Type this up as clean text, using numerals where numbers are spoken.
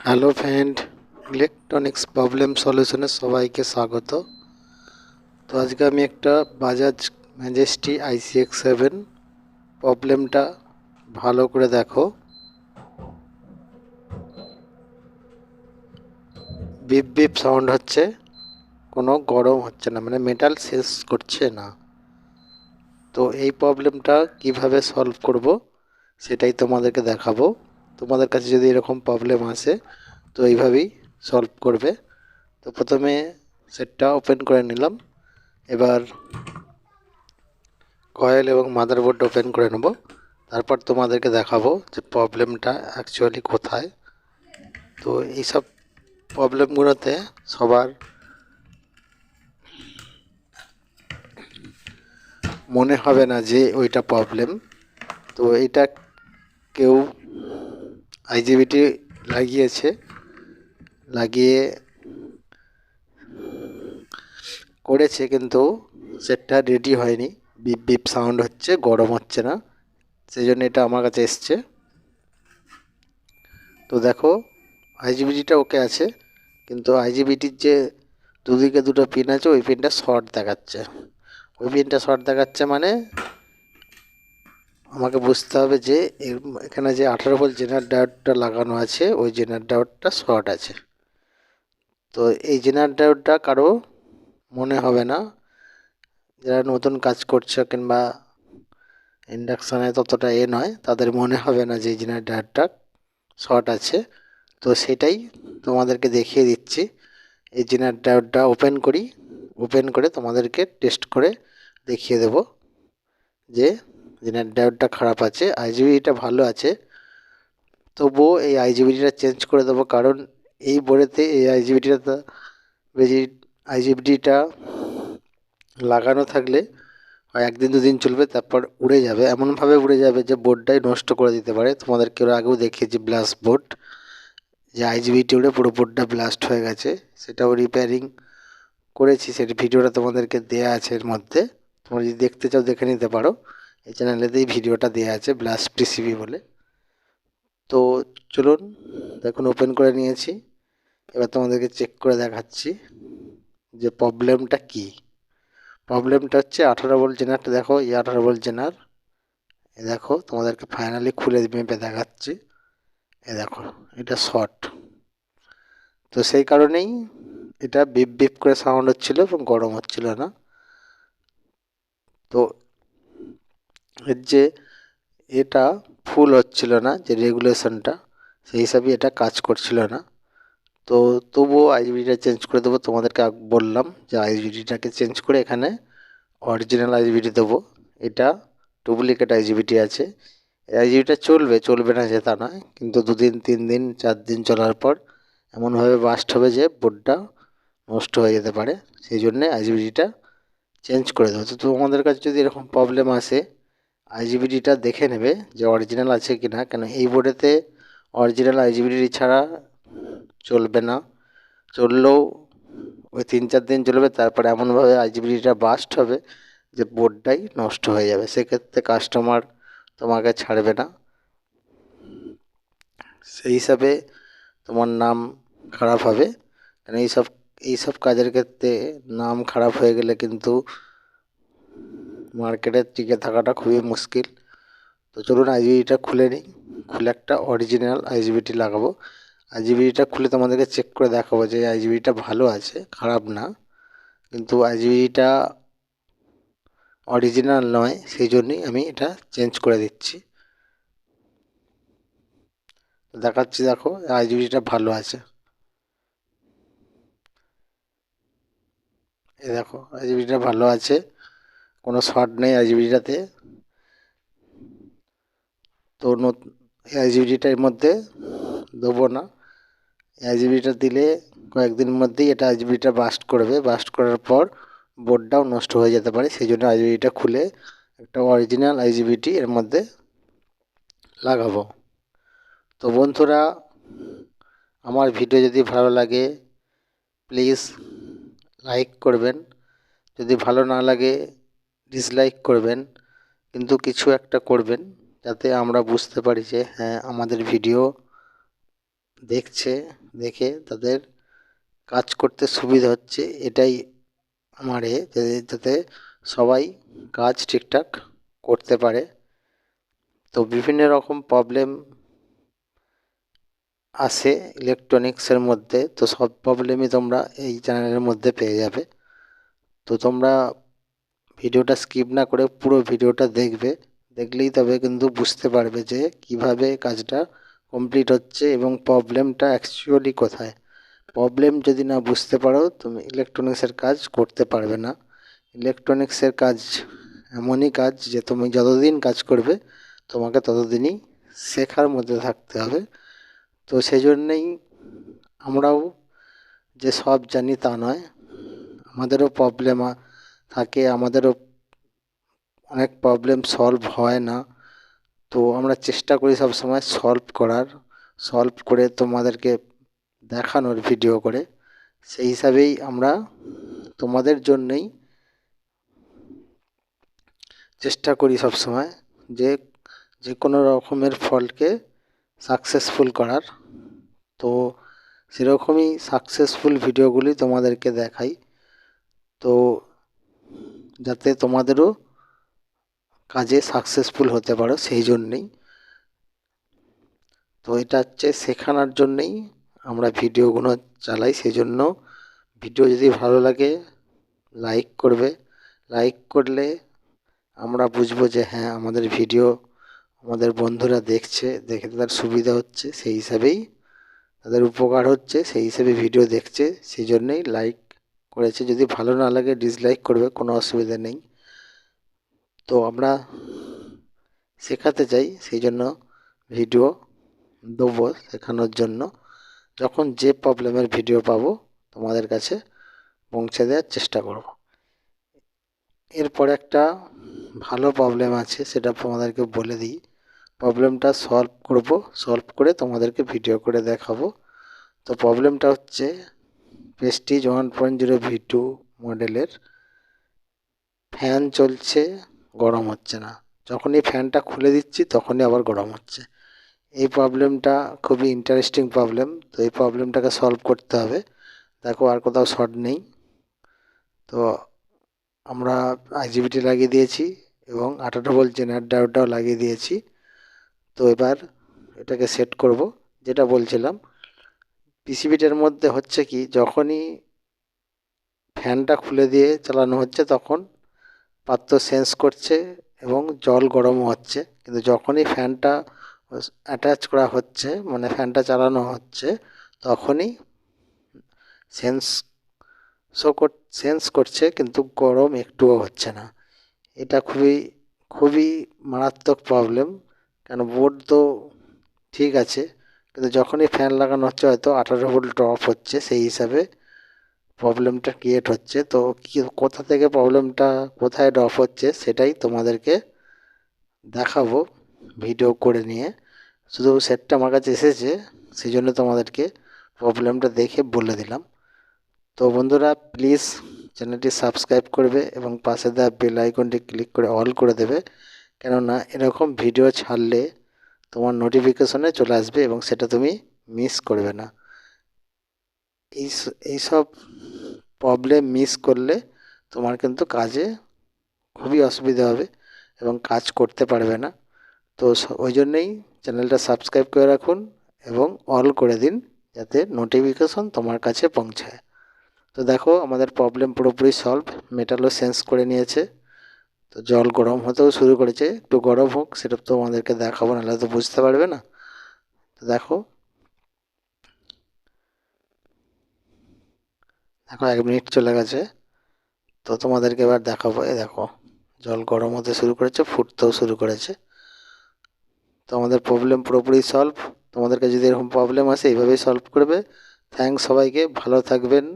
Hello friend, electronics problem সলিউশনে সবাইকে স্বাগত। তো আজকে আমি একটা বাজাজ ম্যাজেস্টি ICX7 প্রবলেমটা ভালো করে দেখো। বিপ বিপ সাউন্ড হচ্ছে, কোনো গরম হচ্ছে না, মানে মেটাল সেন্স করছে না। তো এই প্রবলেমটা কিভাবে সলভ করব সেটাই তোমাদেরকে দেখাবো। তোমাদের কাছে যদি এরকম প্রবলেম আসে তো এইভাবেই সলভ করবে। তো প্রথমে সেটটা ওপেন করে নিলাম। এবার কয়েল এবং মাদারবোর্ড ওপেন করে নেব। তারপর তোমাদেরকে দেখাবো যে প্রবলেমটা অ্যাকচুয়ালি কোথায়। তো এইসব প্রবলেমগুলোতে সবার মনে হবে না যে ওইটা প্রবলেম। তো এটা কেউ আইজিবিটি লাগিয়েছে, লাগিয়ে করেছে, কিন্তু সেটটা রেডি হয়নি। বিপ বিপ সাউন্ড হচ্ছে, গরম হচ্ছে না, সেই জন্য এটা আমার কাছে এসছে। তো দেখো, আইজিবিটিটা ওকে আছে, কিন্তু আইজিবিটির যে দুদিকে দুটো পিন আছে ওই পিনটা শর্ট দেখাচ্ছে। ওই পিনটা শর্ট দেখাচ্ছে মানে আমাকে বুঝতে হবে যে এখানে যে 18 ভোল্ট জেনারেল ডায়োডটা লাগানো আছে ওই জেনারেল ডায়োডটা শর্ট আছে। তো এই জেনারেল ডায়োডটা কারো মনে হবে না, যারা নতুন কাজ করছে কিংবা ইন্ডাকশানে ততটা নয়, তাদের মনে হবে না যে এই জেনারেল ডায়োডটা শর্ট আছে। তো সেটাই তোমাদেরকে দেখিয়ে দিচ্ছি। এই জেনারেল ডায়োডটা ওপেন করি, ওপেন করে তোমাদেরকে টেস্ট করে দেখিয়ে দেব যে জেনারেল ডায়োডটা খারাপ আছে, আইজিবিটা ভালো আছে। তবুও এই আইজিবিটা চেঞ্জ করে দেবো, কারণ এই বোর্ডেতে এই আইজিবিটা লাগানো থাকলে হয় একদিন দুদিন চলবে, তারপর উড়ে যাবে, এমনভাবে উড়ে যাবে যে বোর্ডটাই নষ্ট করে দিতে পারে। তোমাদেরকে ওর আগেও দেখিয়েছি ব্লাস্ট বোর্ড, যে আইজিবিটি উড়ে পুরো বোর্ডটা ব্লাস্ট হয়ে গেছে, সেটাও রিপেয়ারিং করেছি। সেটা ভিডিওটা তোমাদেরকে দেয়া আছে এর মধ্যে, তোমরা যদি দেখতে চাও দেখে নিতে পারো। এই চ্যানেলেতেই ভিডিওটা দেওয়া আছে, ব্লাস্ট পিসিবি বলে। তো চলুন, দেখুন ওপেন করে নিয়েছি। এবার তোমাদেরকে চেক করে দেখাচ্ছি যে প্রবলেমটা কি। প্রবলেমটা হচ্ছে 18 ভোল্ট জেনারটা দেখো, এই 18 ভোল্ট জেনার, এ দেখো তোমাদেরকে ফাইনালি খুলে মেপে দেখাচ্ছি। এ দেখো, এটা শর্ট। তো সেই কারণেই এটা বিপ বিপ করে সাউন্ড হচ্ছিল এবং গরম হচ্ছিল না। তো এর যে এটা ফুল হচ্ছিল না, যে রেগুলেশনটা, সেই হিসাবে এটা কাজ করছিল না। তো তবুও আইজিবিটা চেঞ্জ করে দেবো। তোমাদেরকে বললাম যে আইজিবিটাকে চেঞ্জ করে এখানে অরিজিনাল আইজিবিটি দেবো। এটা ডুপ্লিকেট আইজিবিটি আছে। এই আইজিবিটা চলবে, চলবে না যে তা নয়, কিন্তু 2 দিন 3 দিন 4 দিন চলার পর এমনভাবে বাস্ট হবে যে বোর্ডটা নষ্ট হয়ে যেতে পারে। সেই জন্যে আইজিবিটিটা চেঞ্জ করে দেবো। তো তোমাদের কাছে যদি এরকম প্রবলেম আসে, আইজিবিটিটা দেখে নেবে যে অরিজিনাল আছে কি না, কেন এই বোর্ডেতে অরিজিনাল আইজিবিটি ছাড়া চলবে না। চললেও ওই 3-4 দিন চলবে, তারপরে এমনভাবে আইজিবিটিটা বাস্ট হবে যে বোর্ডটাই নষ্ট হয়ে যাবে। সেক্ষেত্রে কাস্টমার তোমাকে ছাড়বে না। সেই হিসাবে তোমার নাম খারাপ হবে, কারণ এইসব কাজের ক্ষেত্রে নাম খারাপ হয়ে গেলে কিন্তু মার্কেটে টিকে থাকাটা খুবই মুশকিল। তো চলুন আইজিবিটা খুলে নিই, খুলে একটা অরিজিনাল আইজিবিটি লাগাবো। আইজিবিটা খুলে তোমাদেরকে চেক করে দেখাবো যে আইজিবিটা ভালো আছে, খারাপ না, কিন্তু আইজিবিটা অরিজিনাল নয়, সেই জন্যই আমি এটা চেঞ্জ করে দিচ্ছি। দেখাচ্ছি, দেখো আইজিবিটা ভালো আছে। এই দেখো আইজিবিটা ভালো আছে, কোনো শর্ট নেই আইজিবিটাতে। তো এই আইজিবিটার মধ্যে দেবো না। এই আইজিবিটা দিলে কয়েকদিনের মধ্যেই এটা আইজিবিটা বাস্ট করবে, বাস্ট করার পর বোর্ডটাও নষ্ট হয়ে যেতে পারে। সেই জন্য আইজিবিটা খুলে একটা অরিজিনাল আইজিবিটি এর মধ্যে লাগাবো। তো বন্ধুরা, আমার ভিডিও যদি ভালো লাগে প্লিজ লাইক করবেন, যদি ভালো না লাগে ডিসলাইক করবেন, কিন্তু কিছু একটা করবেন যাতে আমরা বুঝতে পারি যে হ্যাঁ আমাদের ভিডিও দেখছে, দেখে তাদের কাজ করতে সুবিধা হচ্ছে, এটাই আমার যাতে সবাই কাজ ঠিকঠাক করতে পারে। তো বিভিন্ন রকম প্রবলেম আসে ইলেকট্রনিক্সের মধ্যে, তো সব প্রবলেমই তোমরা এই চ্যানেলের মধ্যে পেয়ে যাবে। তো তোমরা ভিডিওটা স্কিপ না করে পুরো ভিডিওটা দেখবে, দেখলেই তবে কিন্তু বুঝতে পারবে যে কিভাবে কাজটা কমপ্লিট হচ্ছে এবং প্রবলেমটা অ্যাকচুয়ালি কোথায়। প্রবলেম যদি না বুঝতে পারো তুমি ইলেকট্রনিক্সের কাজ করতে পারবে না। ইলেকট্রনিক্সের কাজ এমনই কাজ যে তুমি যতদিন কাজ করবে তোমাকে ততদিনই শেখার মধ্যে থাকতে হবে। তো সেই জন্যেই আমরাও যে সব জানি তা নয়, আমাদেরও প্রবলেম থাকে, আমাদেরও অনেক প্রবলেম সলভ হয় না। তো আমরা চেষ্টা করি সবসময় সলভ করে তোমাদেরকে দেখানোর ভিডিও করে। সেই হিসাবেই আমরা তোমাদের জন্যই চেষ্টা করি সবসময় যে যে কোনো রকমের ফল্টকে সাকসেসফুল করার। তো সেরকমই সাকসেসফুল ভিডিওগুলি তোমাদেরকে দেখাই, তো যাতে তোমাদেরও কাজে সাকসেসফুল হতে পারো সেই জন্যেই। তো এটা হচ্ছে শেখানোর জন্যেই আমরা ভিডিওগুলো চালাই। সেই জন্য ভিডিও যদি ভালো লাগে লাইক করবে, লাইক করলে আমরা বুঝবো যে হ্যাঁ আমাদের ভিডিও আমাদের বন্ধুরা দেখছে, দেখে তাদের সুবিধা হচ্ছে, সেই হিসাবেই তাদের উপকার হচ্ছে, সেই হিসেবে ভিডিও দেখছে, সেই জন্যেই লাইক করেছে। যদি ভালো না লাগে ডিসলাইক করবে, কোনো অসুবিধা নেই। তো আমরা শেখাতে চাই, সেই জন্য ভিডিও দেবো শেখানোর জন্য। যখন যে প্রবলেমের ভিডিও পাবো তোমাদের কাছে পৌঁছে দেওয়ার চেষ্টা করব। এরপর একটা ভালো প্রবলেম আছে, সেটা তোমাদেরকে বলে দিই। প্রবলেমটা সলভ করে তোমাদেরকে ভিডিও করে দেখাবো। তো প্রবলেমটা হচ্ছে প্রেস্টিজ 1.0 V2 মডেলের ফ্যান চলছে, গরম হচ্ছে না। যখনই ফ্যানটা খুলে দিচ্ছি তখনই আবার গরম হচ্ছে। এই প্রবলেমটা খুবই ইন্টারেস্টিং প্রবলেম। তো এই প্রবলেমটাকে সলভ করতে হবে। দেখো আর কোথাও শর্ট নেই। তো আমরা আইজিবিটি লাগিয়ে দিয়েছি এবং 18 ভোল্ট জেনারেটর ডায়োডটাও লাগিয়ে দিয়েছি। তো এবার এটাকে সেট করব। যেটা বলছিলাম, পিসিবিটার মধ্যে হচ্ছে কি, যখনই ফ্যানটা খুলে দিয়ে চালানো হচ্ছে তখন পাত্র সেন্স করছে এবং জল গরমও হচ্ছে, কিন্তু যখনই ফ্যানটা অ্যাটাচ করা হচ্ছে মানে ফ্যানটা চালানো হচ্ছে তখনই সেন্স সেন্স করছে কিন্তু গরম একটুও হচ্ছে না। এটা খুবই মারাত্মক প্রবলেম। কেন বোর্ড তো ঠিক আছে, কিন্তু যখনই ফ্যান লাগানো হচ্ছে হয়তো 18 ভোল্ট ড্রপ হচ্ছে, সেই হিসাবে প্রবলেমটা ক্রিয়েট হচ্ছে। তো কোথা থেকে প্রবলেমটা কোথায় ড্রপ হচ্ছে সেটাই তোমাদেরকে দেখাবো ভিডিও করে নিয়ে। শুধু সেটটা আমার কাছে এসেছে, সেই জন্য তোমাদেরকে প্রবলেমটা দেখে বলে দিলাম। তো বন্ধুরা প্লিজ চ্যানেলটি সাবস্ক্রাইব করবে এবং পাশে দেওয়া বেল আইকনটি ক্লিক করে অল করে দেবে, কেননা এরকম ভিডিও ছাড়লে তোমার নোটিফিকেশনে চলে আসবে এবং সেটা তুমি মিস করবে না। এইসব প্রবলেম মিস করলে তোমার কিন্তু কাজে খুবই অসুবিধা হবে এবং কাজ করতে পারবে না। তো ওই জন্যেই চ্যানেলটা সাবস্ক্রাইব করে রাখুন এবং অল করে দিন, যাতে নোটিফিকেশন তোমার কাছে পৌঁছায়। তো দেখো আমাদের প্রবলেম পুরোপুরি সলভ, মেটালও সেন্স করে নিয়েছে। তো জল গরম হতেও শুরু করেছে, একটু গরম হোক, সেটা তো আমাদেরকে দেখাবো, নাহলে তো বুঝতে পারবে না। তো দেখো 1 মিনিট চলে গেছে। তো তোমাদেরকে এবার দেখাবো, দেখো জল গরম হতে শুরু করেছে, ফুটতেও শুরু করেছে। তো আমাদের প্রবলেম পুরোপুরি সলভ। তোমাদেরকে যদি এরকম প্রবলেম আসে এইভাবেই সলভ করবে। থ্যাঙ্কস সবাইকে, ভালো থাকবেন।